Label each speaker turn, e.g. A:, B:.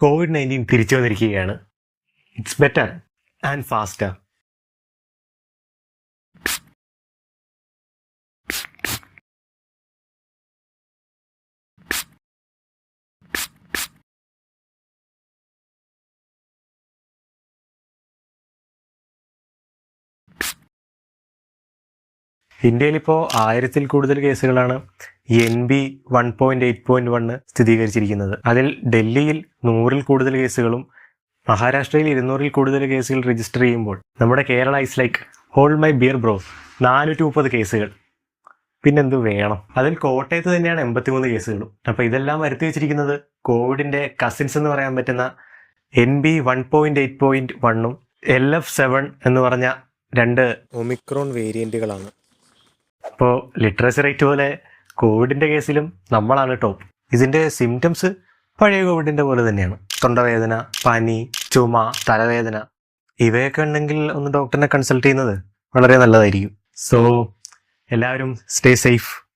A: COVID-19 തിരിച്ചു വന്നിരിക്കുകയാണ്. It's better and faster. ഇന്ത്യയിലിപ്പോൾ 1000-ൽ കൂടുതൽ കേസുകളാണ് NB 1.8.1 സ്ഥിരീകരിച്ചിരിക്കുന്നത്. അതിൽ ഡൽഹിയിൽ 100-ൽ കൂടുതൽ കേസുകളും മഹാരാഷ്ട്രയിൽ 200-ൽ കൂടുതൽ കേസുകൾ രജിസ്റ്റർ ചെയ്യുമ്പോൾ നമ്മുടെ Kerala is like hold my beer bro 430 കേസുകൾ. പിന്നെന്ത് വേണം? അതിൽ കോട്ടയത്ത് തന്നെയാണ് 83 കേസുകളും. അപ്പോൾ ഇതെല്ലാം വരുത്തി വെച്ചിരിക്കുന്നത് കോവിഡിൻ്റെ കസിൻസ് എന്ന് പറയാൻ പറ്റുന്ന NB 1.8.1-ഉം LF7 എന്ന് പറഞ്ഞ 2 ഒമിക്രോൺ വേരിയൻറ്റുകളാണ്. അപ്പോൾ ലിറ്ററസി റേറ്റ് പോലെ കോവിഡിൻ്റെ കേസിലും നമ്മളാണ് ടോപ്പ്. ഇതിൻ്റെ സിംറ്റംസ് പഴയ കോവിഡിൻ്റെ പോലെ തന്നെയാണ്. തൊണ്ടവേദന, പനി, ചുമ, തലവേദന ഇവയൊക്കെ ഉണ്ടെങ്കിൽ ഒന്ന് ഡോക്ടറിനെ കൺസൾട്ട് ചെയ്യുന്നത് വളരെ നല്ലതായിരിക്കും. സോ എല്ലാവരും സ്റ്റേ സേഫ്.